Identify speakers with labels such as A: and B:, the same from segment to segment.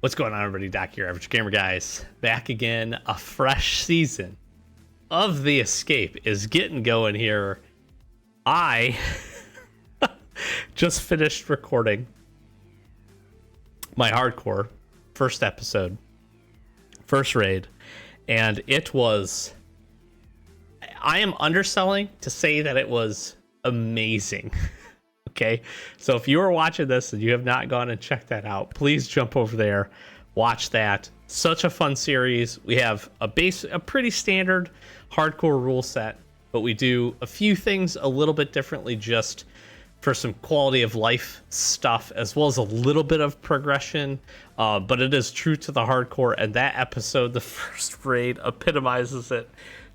A: What's going on, everybody? Doc here, Average Gamer Guys. Back again. A fresh season of The Escape is getting going here. I just finished recording my hardcore first episode, first raid, and it was... I am underselling to say that it was amazing. Okay, so if you are watching this and you have not gone and checked that out, please jump over there, watch that. Such a fun series. We have a pretty standard hardcore rule set, but we do a few things a little bit differently just for some quality of life stuff, as well as a little bit of progression, but it is true to the hardcore, and that episode, the first raid, epitomizes it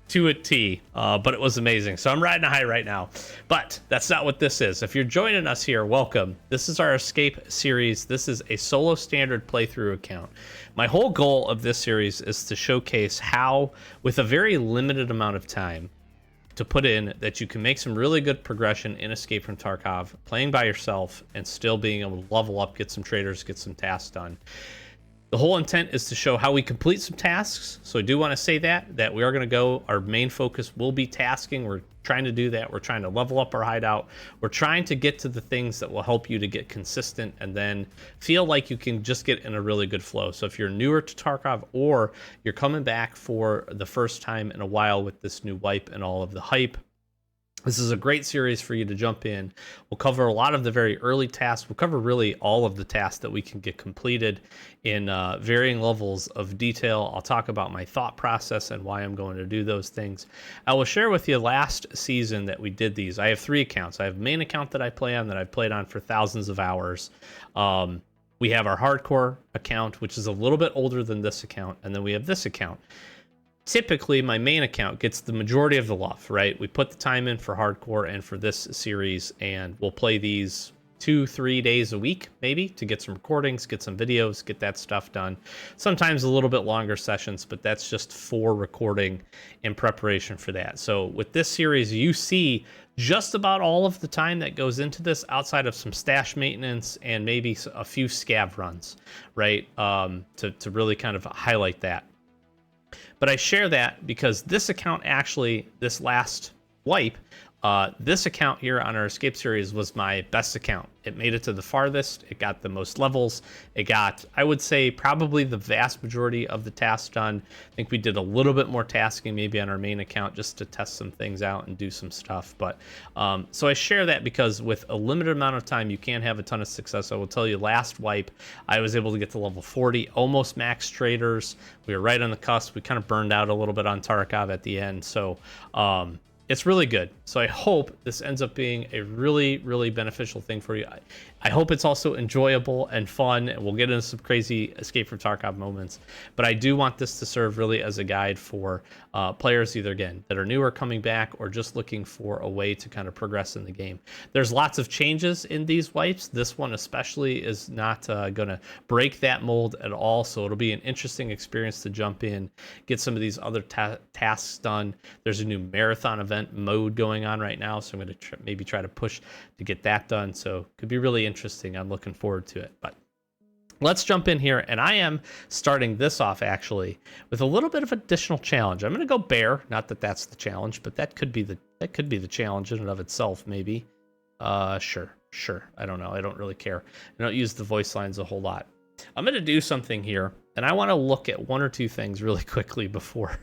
A: to a T, but it was amazing. So I'm riding a high right now, but that's not what this is. If you're joining us here, welcome. This is our Escape series. This is a solo standard playthrough account. My whole goal of this series is to showcase how, with a very limited amount of time to put in, that you can make some really good progression in Escape from Tarkov, playing by yourself and still being able to level up, get some traders, get some tasks done. The whole intent is to show how we complete some tasks. So I do want to say that we are going to go, our main focus will be tasking. We're trying to do that. We're trying to level up our hideout. We're trying to get to the things that will help you to get consistent and then feel like you can just get in a really good flow. So if you're newer to Tarkov or you're coming back for the first time in a while with this new wipe and all of the hype, this is a great series for you to jump in. We'll cover a lot of the very early tasks. We'll cover really all of the tasks that we can get completed in varying levels of detail. I'll talk about my thought process and why I'm going to do those things. I will share with you last season that we did these. I have 3 accounts. I have a main account that I play on that I've played on for thousands of hours. We have our hardcore account, which is a little bit older than this account, and then we have this account. Typically, my main account gets the majority of the love, right? We put the time in for hardcore and for this series, and we'll play these 2-3 days a week, maybe, to get some recordings, get some videos, get that stuff done. Sometimes a little bit longer sessions, but that's just for recording in preparation for that. So with this series, you see just about all of the time that goes into this outside of some stash maintenance and maybe a few scav runs, right? To really kind of highlight that. But I share that because this account actually, this last wipe, this account here on our Escape series was my best account. It made it to the farthest. It got the most levels. It got, I would say, probably the vast majority of the tasks done. I think we did a little bit more tasking maybe on our main account just to test some things out and do some stuff. But so I share that because with a limited amount of time, you can have a ton of success. I will tell you, last wipe, I was able to get to level 40, almost max traders. We were right on the cusp. We kind of burned out a little bit on Tarkov at the end. So it's really good. So I hope this ends up being a really, really beneficial thing for you. I hope it's also enjoyable and fun, and we'll get into some crazy Escape from Tarkov moments. But I do want this to serve really as a guide for players, either, again, that are new or coming back, or just looking for a way to kind of progress in the game. There's lots of changes in these wipes. This one especially is not going to break that mold at all, so it'll be an interesting experience to jump in, get some of these other tasks done. There's a new marathon event mode going on right now, so I'm going to maybe try to push to get that done. So it could be really interesting. I'm looking forward to it. But let's jump in here, and I am starting this off actually with a little bit of additional challenge. I'm going to go bear. Not that that's the challenge, but that could be the challenge in and of itself, maybe. Sure. I don't know. I don't really care. I don't use the voice lines a whole lot. I'm going to do something here, and I want to look at 1 or 2 things really quickly before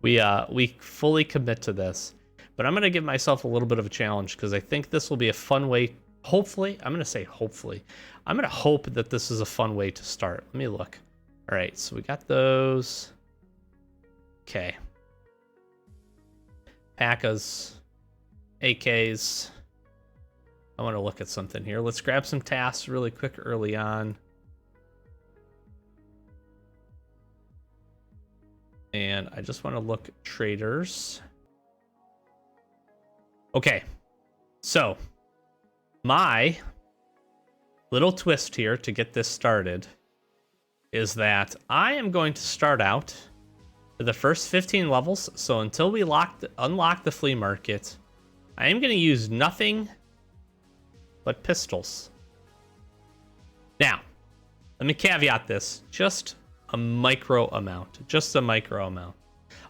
A: we fully commit to this. But I'm going to give myself a little bit of a challenge because I think this will be a fun way. Hopefully, I'm going to say hopefully. I'm going to hope that this is a fun way to start. Let me look. All right, so we got those. Okay. P.A.K.A.s, AKs. I want to look at something here. Let's grab some tasks really quick early on. And I just want to look at traders. Okay, so my little twist here to get this started is that I am going to start out for the first 15 levels. So until we unlock the Flea Market, I am going to use nothing but pistols. Now, let me caveat this, just a micro amount,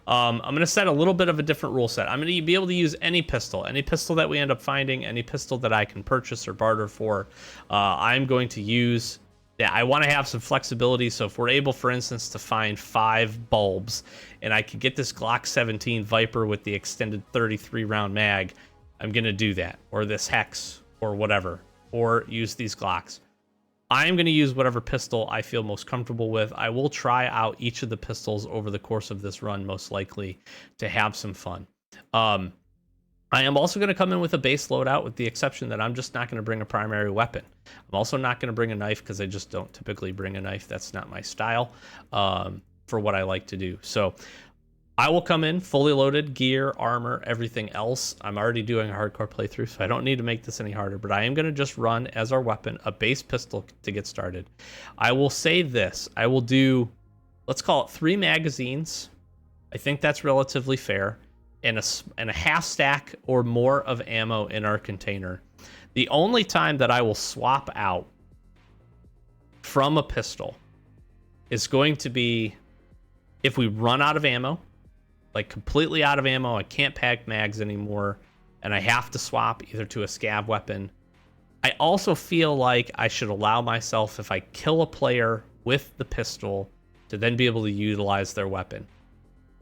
A: I'm going to set a little bit of a different rule set. I'm going to be able to use any pistol that we end up finding, any pistol that I can purchase or barter for. I'm going to use that. I want to have some flexibility. So if we're able, for instance, to find 5 bulbs and I could get this Glock 17 Viper with the extended 33 round mag, I'm going to do that, or this Hex or whatever, or use these Glocks. I'm going to use whatever pistol I feel most comfortable with. I will try out each of the pistols over the course of this run, most likely, to have some fun. I am also going to come in with a base loadout, with the exception that I'm just not going to bring a primary weapon. I'm also not going to bring a knife because I just don't typically bring a knife. That's not my style for what I like to do. So I will come in fully loaded, gear, armor, everything else. I'm already doing a hardcore playthrough, so I don't need to make this any harder, but I am going to just run as our weapon a base pistol to get started. I will say this. I will do, let's call it 3 magazines. I think that's relatively fair, and a half stack or more of ammo in our container. The only time that I will swap out from a pistol is going to be if we run out of ammo, like completely out of ammo, I can't pack mags anymore, and I have to swap either to a scav weapon. I also feel like I should allow myself, if I kill a player with the pistol, to then be able to utilize their weapon.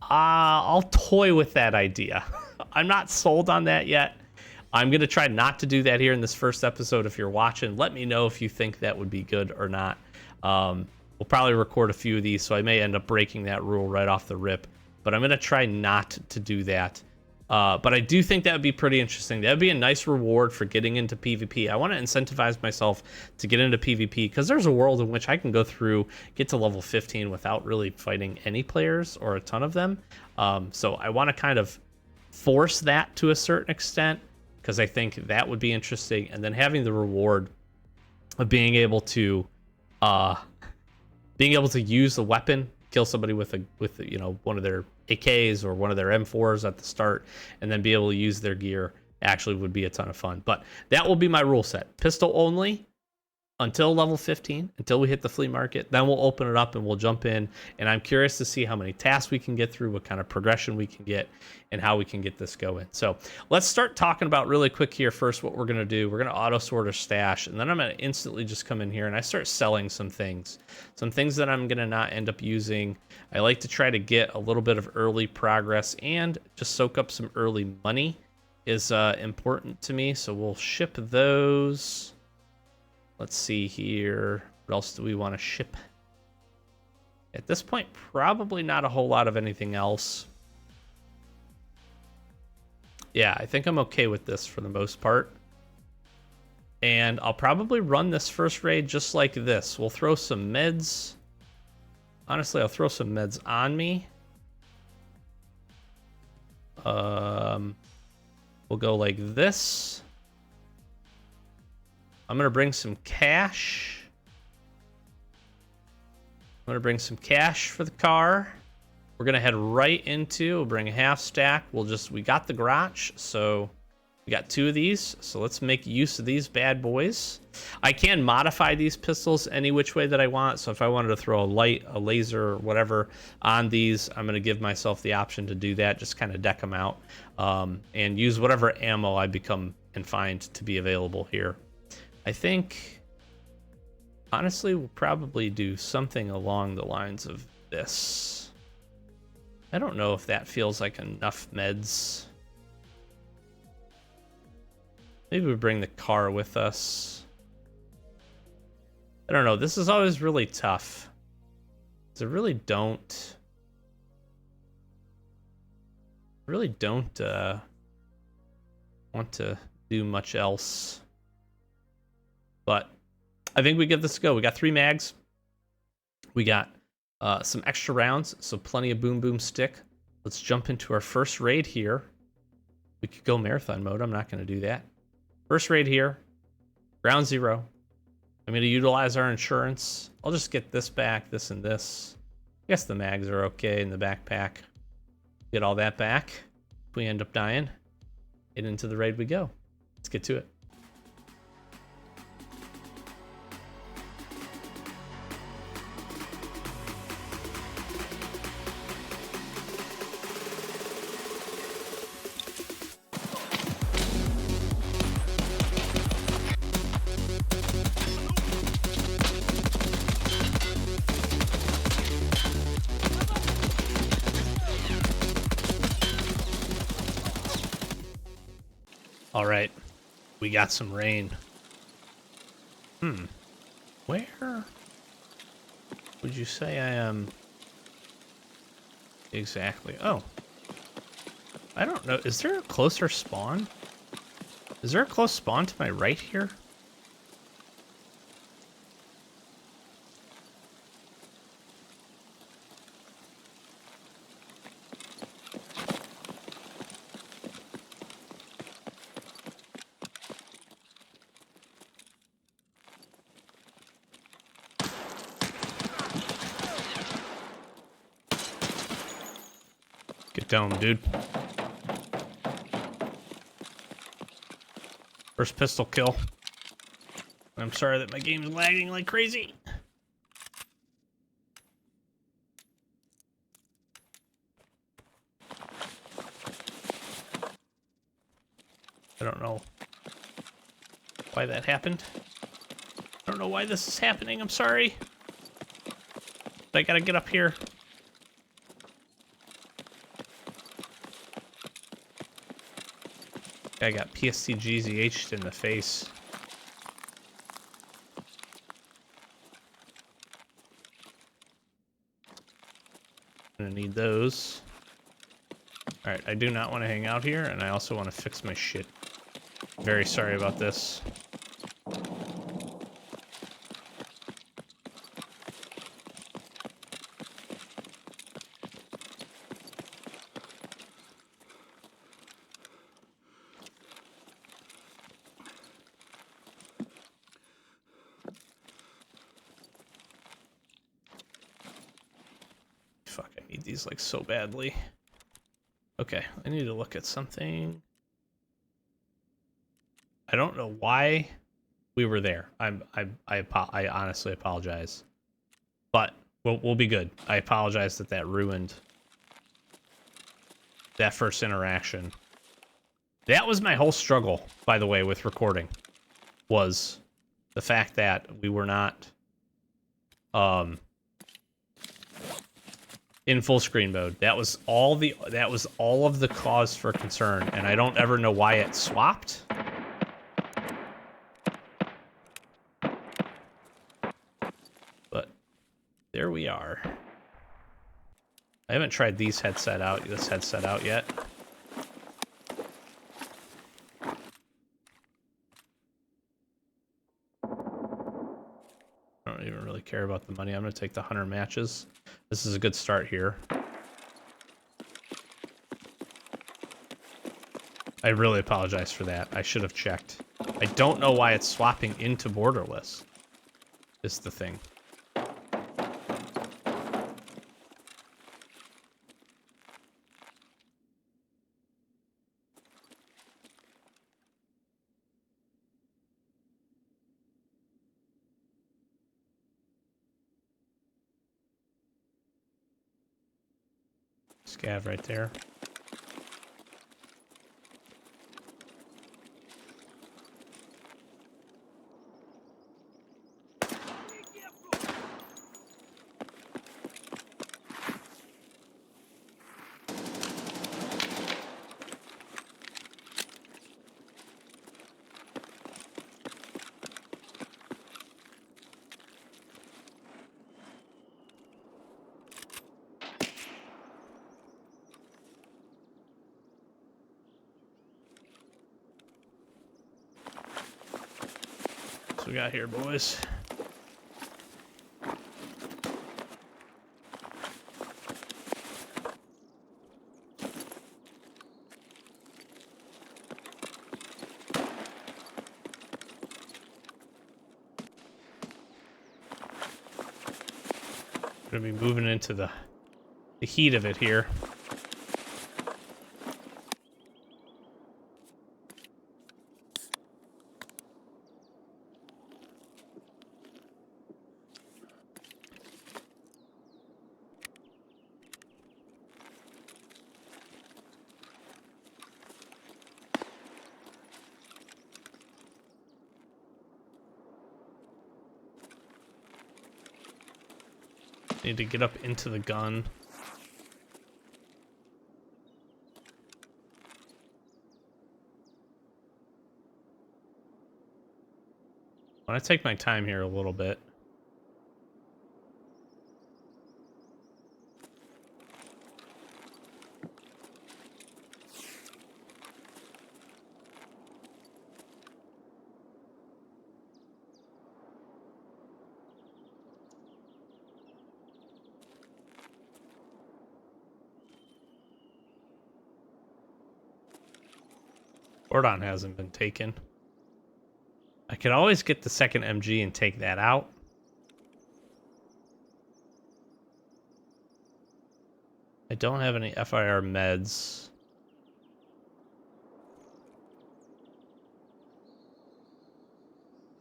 A: I'll toy with that idea. I'm not sold on that yet. I'm going to try not to do that here in this first episode. If you're watching, let me know if you think that would be good or not. We'll probably record a few of these, so I may end up breaking that rule right off the rip. But I'm going to try not to do that. But I do think that would be pretty interesting. That would be a nice reward for getting into PvP. I want to incentivize myself to get into PvP because there's a world in which I can go through, get to level 15 without really fighting any players or a ton of them. So I want to kind of force that to a certain extent because I think that would be interesting. And then having the reward of being able to use the weapon, kill somebody with one of their AKs or one of their M4s at the start, and then be able to use their gear actually would be a ton of fun. But that will be my rule set. Pistol only until level 15, until we hit the flea market. Then we'll open it up and we'll jump in. And I'm curious to see how many tasks we can get through, what kind of progression we can get, and how we can get this going. So let's start talking about really quick here first what we're going to do. We're going to auto sort our stash, and then I'm going to instantly just come in here and I start selling some things that I'm going to not end up using. I like to try to get a little bit of early progress and just soak up some early money is important to me. So we'll ship those. Let's see here. What else do we want to ship? At this point, probably not a whole lot of anything else. Yeah, I think I'm okay with this for the most part. And I'll probably run this first raid just like this. We'll throw some meds. Honestly, I'll throw some meds on me. We'll go like this. I'm going to bring some cash. I'm going to bring some cash for the car. We're going to head right into, we'll bring a half stack. We got the garage, so we got 2 of these. So let's make use of these bad boys. I can modify these pistols any which way that I want. So if I wanted to throw a light, a laser, or whatever on these, I'm going to give myself the option to do that. Just kind of deck them out and use whatever ammo I become and find to be available here. I think, honestly, we'll probably do something along the lines of this. I don't know if that feels like enough meds. Maybe we bring the car with us. I don't know. This is always really tough. I really don't want to do much else. But I think we get this to go. We got 3 mags. We got some extra rounds, so plenty of boom boom stick. Let's jump into our first raid here. We could go marathon mode. I'm not going to do that. First raid here. Ground 0. I'm going to utilize our insurance. I'll just get this back, this and this. I guess the mags are okay in the backpack. Get all that back. If we end up dying, and into the raid we go. Let's get to it. All right, we got some rain. Where would you say I am exactly? Oh, I don't know. Is there a closer spawn? Is there a close spawn to my right here? Get down, dude. First pistol kill. I'm sorry that my game's lagging like crazy. I don't know why that happened. I don't know why this is happening. I'm sorry. But I gotta get up here. I got PSTGZH'd in the face. Gonna need those. Alright, I do not want to hang out here, and I also want to fix my shit. Very sorry about this. Fuck, I need these like so badly. Okay, I need to look at something. I don't know why we were there. I honestly apologize, but we'll be good. I apologize that ruined that first interaction. That was my whole struggle, by the way, with recording, was the fact that we were not in full screen mode. That was all of the cause for concern, and I don't ever know why it swapped. But there we are. I haven't tried this headset out yet. I don't even really care about the money. I'm gonna take the 100 matches. This is a good start here. I really apologize for that. I should have checked. I don't know why it's swapping into borderless, is the thing. Scav right there. What we got here, boys? Gonna be moving into the heat of it here. Need to get up into the gun. I want to take my time here a little bit. Cordon hasn't been taken. I could always get the second MG and take that out. I don't have any FIR meds.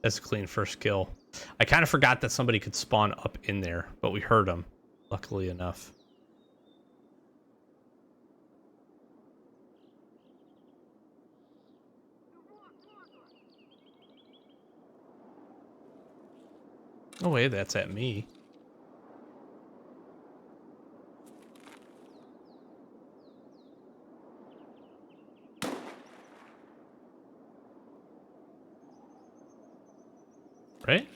A: That's a clean first kill. I kind of forgot that somebody could spawn up in there, but we heard them, luckily enough. No way that's at me. Right?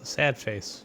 A: It's a sad face.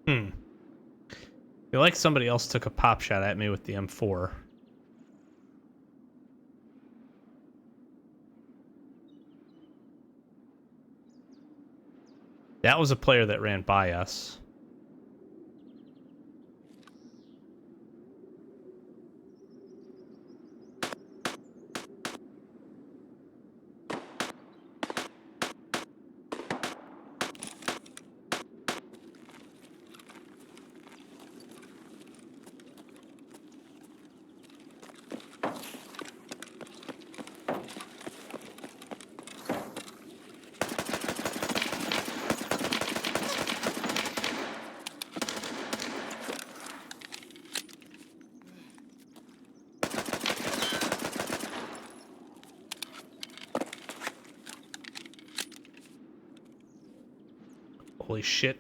A: I feel like somebody else took a pop shot at me with the M4. That was a player that ran by us. Holy shit.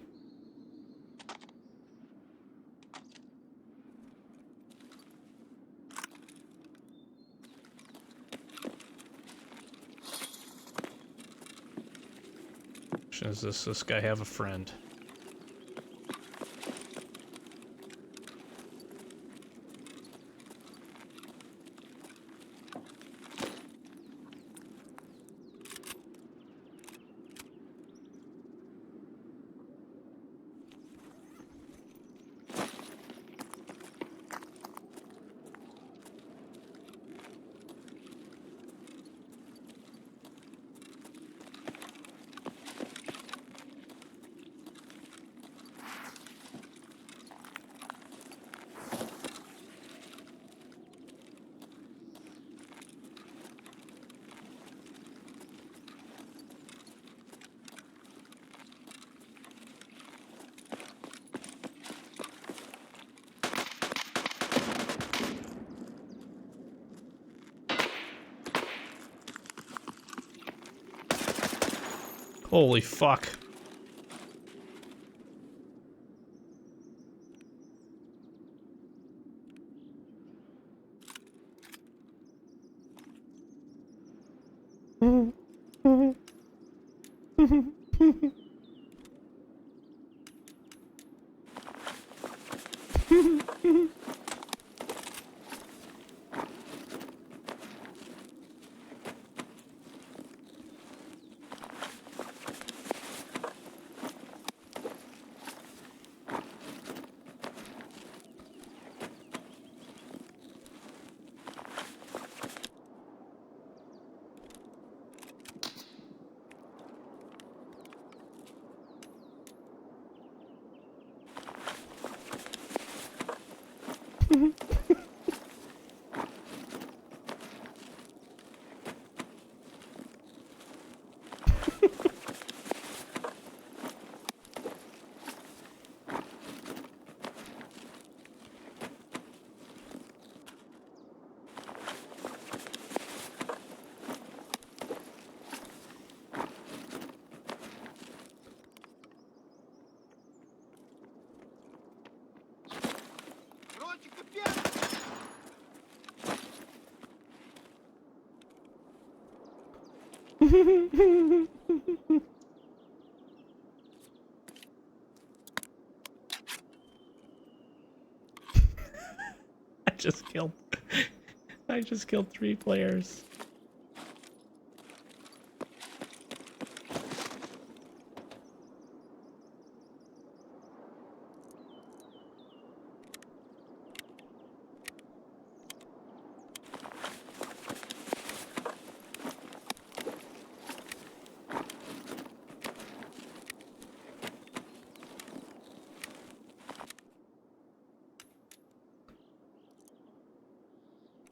A: Does this guy have a friend? Holy fuck. I just killed I just killed 3 players.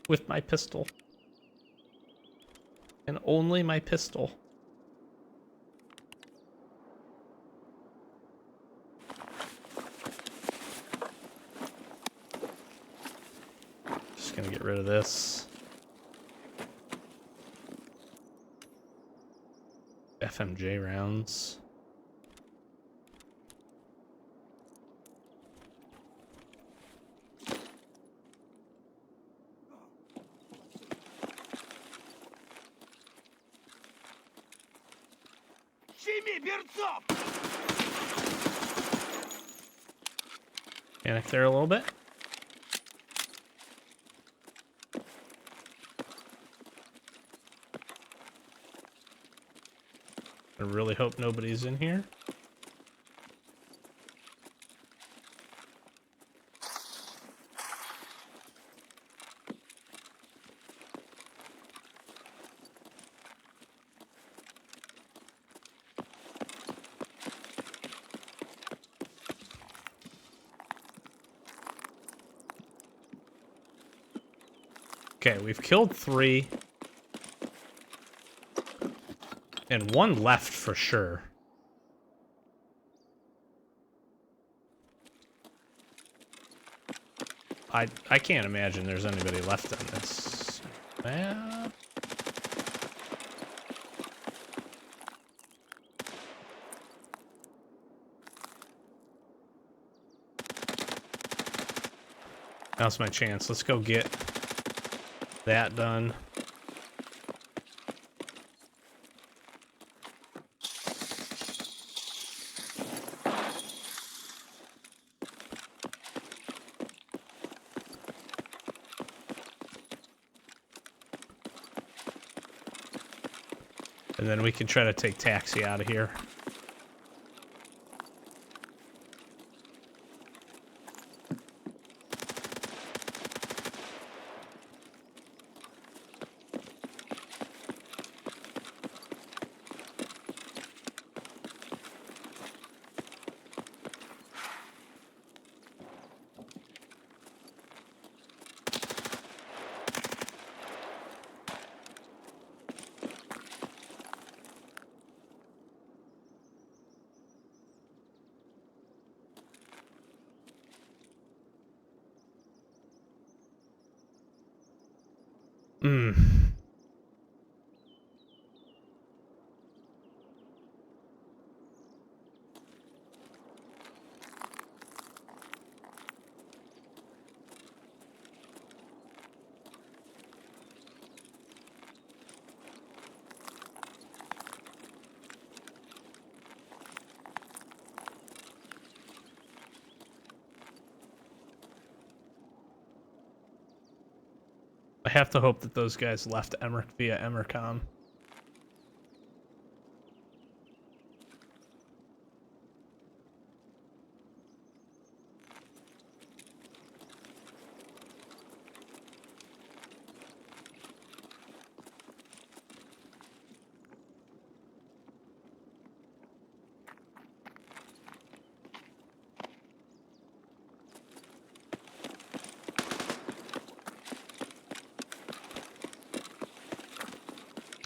A: With my pistol. And only my pistol. Just gonna get rid of this. FMJ rounds. Panic there a little bit. I really hope nobody's in here. Okay, we've killed 3. And 1 left for sure. I can't imagine there's anybody left on this map. Now's my chance. Let's go get that done. And then we can try to take taxi out of here. I have to hope that those guys left Emmerich via Emmercom.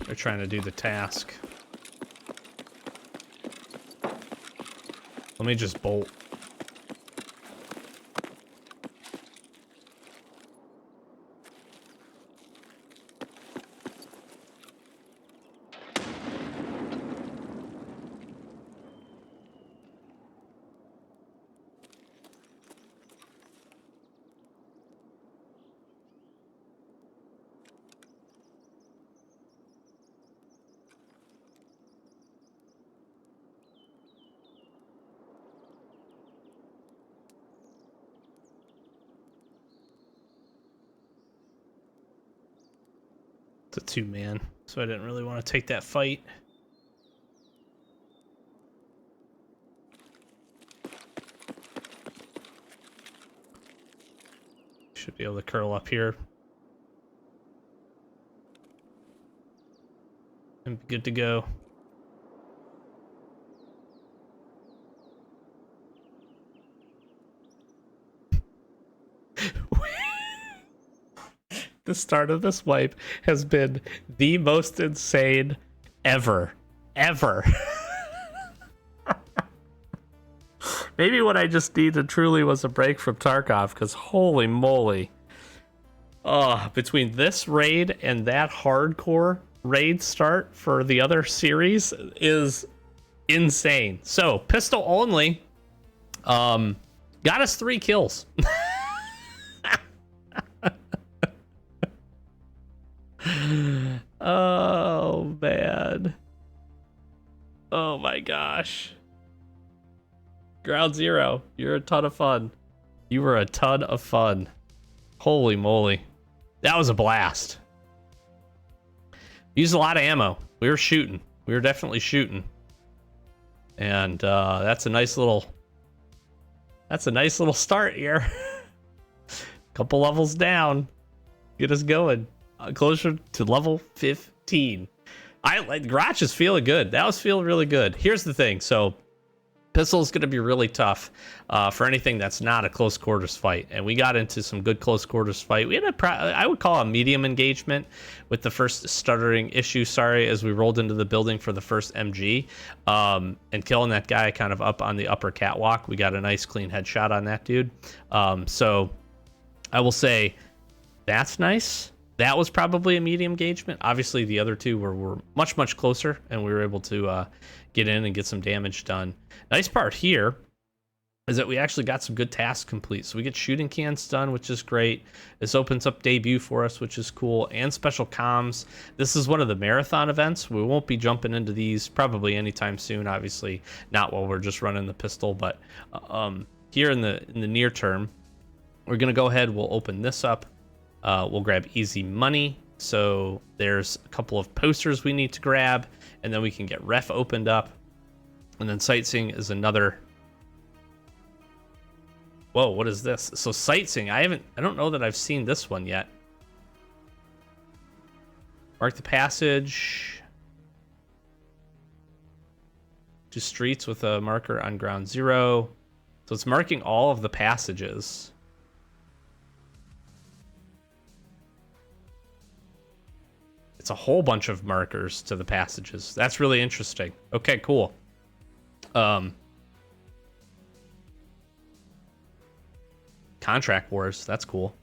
A: They're trying to do the task. Let me just bolt. It's a 2-man, so I didn't really want to take that fight. Should be able to curl up here. And be good to go. The start of this wipe has been the most insane ever. Maybe what I just needed truly was a break from Tarkov, because holy moly. Between this raid and that hardcore raid start for the other series is insane. So, pistol only, got us 3 kills. Oh, man. Oh, my gosh. Ground Zero, you're a ton of fun. You were a ton of fun. Holy moly. That was a blast. Used a lot of ammo. We were shooting. We were definitely shooting. And that's a nice little start here. Couple levels down. Get us going. Closer to level 15. Grotch is feeling good. That was feeling really good. Here's the thing. So, pistol is going to be really tough for anything that's not a close quarters fight. And we got into some good close quarters fight. We had I would call a medium engagement with the first stuttering issue, as we rolled into the building for the first MG. And killing that guy kind of up on the upper catwalk. We got a nice clean headshot on that dude. So, I will say that's nice. That was probably a medium engagement. Obviously, the other two were much, much closer, and we were able to get in and get some damage done. Nice part here is that we actually got some good tasks complete. So we get shooting cans done, which is great. This opens up debut for us, which is cool, and special comms. This is one of the marathon events. We won't be jumping into these probably anytime soon. Obviously, not while we're just running the pistol, but here in the near term, we're gonna go ahead. We'll open this up. We'll grab easy money. So there's a couple of posters we need to grab, and then we can get ref opened up. And then sightseeing is another. Whoa, what is this? So sightseeing, I don't know that I've seen this one yet. Mark the passage to streets with a marker on ground zero. So it's marking all of the passages. It's a whole bunch of markers to the passages. That's really interesting. Okay, cool. Contract wars. That's cool.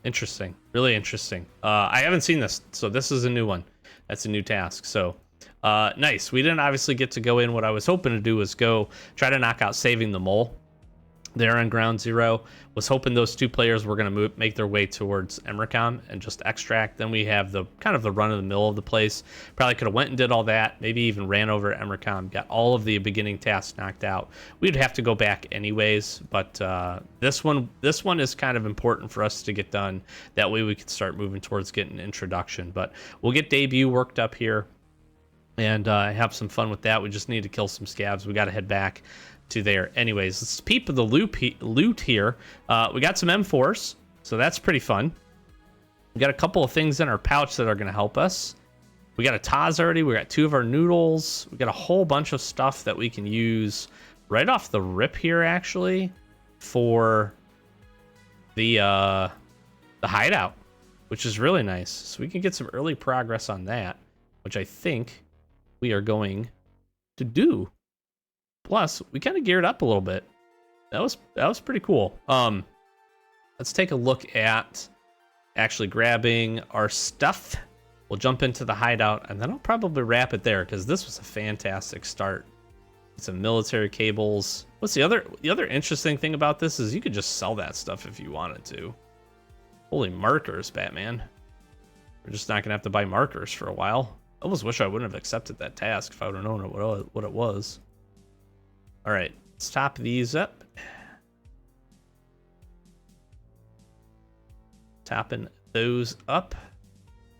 A: Interesting. Really interesting. I haven't seen this, so this is a new one. That's a new task. So, nice. We didn't obviously get to go in. What I was hoping to do was go try to knock out saving the mole. there on ground zero. Was hoping those two players were going to make their way towards Emercom and just extract. Then we have the kind of the run of the mill of the place. Probably could have went and did all that. Maybe even ran over Emercom, got all of the beginning tasks knocked out. We'd have to go back anyways, but this one is kind of important for us to get done. That way we can start moving towards getting introduction. But we'll get debut worked up here and have some fun with that. We just need to kill some scavs. We got to head back to there. Anyways, let's peep the loot here. We got some M4s, so that's pretty fun. We got a couple of things in our pouch that are going to help us. We got a Taz already. We got 2 of our noodles. We got a whole bunch of stuff that we can use right off the rip here, actually, for the hideout, which is really nice. So we can get some early progress on that, which I think we are going to do. Plus, we kind of geared up a little bit. That was pretty cool. Let's take a look at actually grabbing our stuff. We'll jump into the hideout, and then I'll probably wrap it there because this was a fantastic start. Some military cables. What's the other interesting thing about this is you could just sell that stuff if you wanted to. Holy markers, Batman. We're just not gonna have to buy markers for a while. I almost wish I wouldn't have accepted that task if I would have known what it was. All right, let's top these up. Topping those up.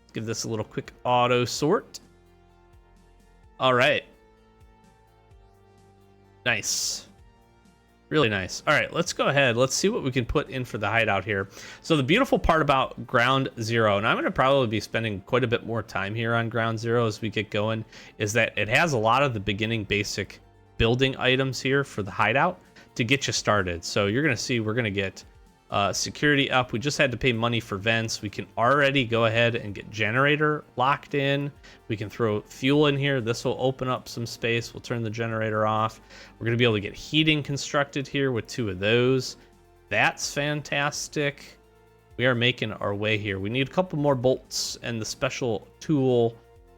A: Let's give this a little quick auto sort. All right. Nice. Really nice. All right, let's go ahead. Let's see what we can put in for the hideout here. So the beautiful part about ground zero, and I'm going to probably be spending quite a bit more time here on ground zero as we get going, is that it has a lot of the beginning basic building items here for the hideout to get you started. So you're going to see we're going to get security up. We just had to pay money for vents. We can already go ahead and get generator locked in. We can throw fuel in here. This will open up some space. We'll turn the generator off. We're going to be able to get heating constructed here with 2 of those. That's fantastic. We are making our way here. We need a couple more bolts and the special tool.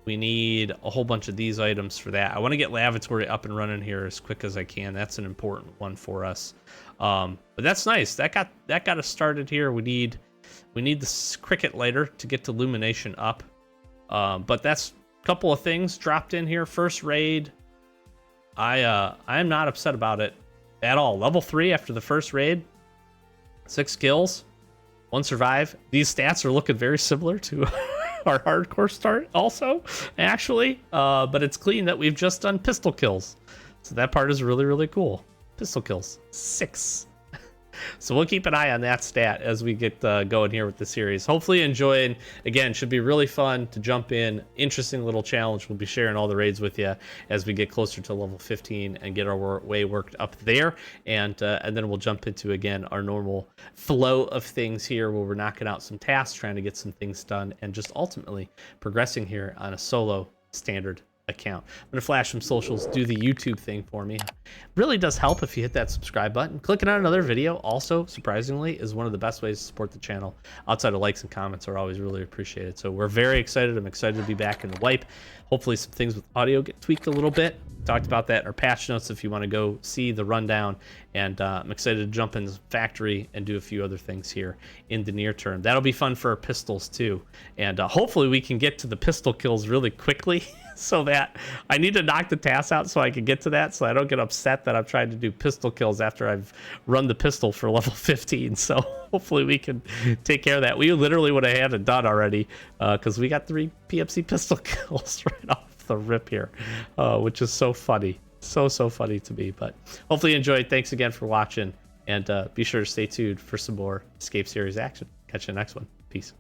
A: We need a whole bunch of these items for that. I want to get lavatory up and running here as quick as I can. That's an important one for us. But that's nice. That got us started here. We need this cricket lighter to get the illumination up. But that's a couple of things dropped in here. First raid. I'm not upset about it at all. Level 3 after the first raid. 6 kills, 1 survive. These stats are looking very similar to our hardcore start also, actually. But it's clean that we've just done pistol kills. So that part is really, really cool. Pistol kills, 6. So we'll keep an eye on that stat as we get going here with the series. Hopefully enjoying. Again, should be really fun to jump in. Interesting little challenge. We'll be sharing all the raids with you as we get closer to level 15 and get our way worked up there. And then we'll jump into, again, our normal flow of things here where we're knocking out some tasks, trying to get some things done, and just ultimately progressing here on a solo standard account. I'm gonna flash some socials, do the YouTube thing for me. It really does help if you hit that subscribe button. Clicking on another video also, surprisingly, is one of the best ways to support the channel. Outside of likes and comments are always really appreciated. So we're very excited. I'm excited to be back in the wipe. Hopefully some things with audio get tweaked a little bit. Talked about that in our patch notes if you want to go see the rundown. And I'm excited to jump in the factory and do a few other things here in the near term. That'll be fun for our pistols too. And hopefully we can get to the pistol kills really quickly so that I need to knock the task out so I can get to that, so I don't get upset that I'm trying to do pistol kills after I've run the pistol for level 15. So hopefully we can take care of that. We literally would have had it done already because we got 3 PMC pistol kills right off the rip here, which is so funny. So funny to me. But hopefully you enjoyed. Thanks again for watching, and be sure to stay tuned for some more Escape series action. Catch you in the next one. Peace.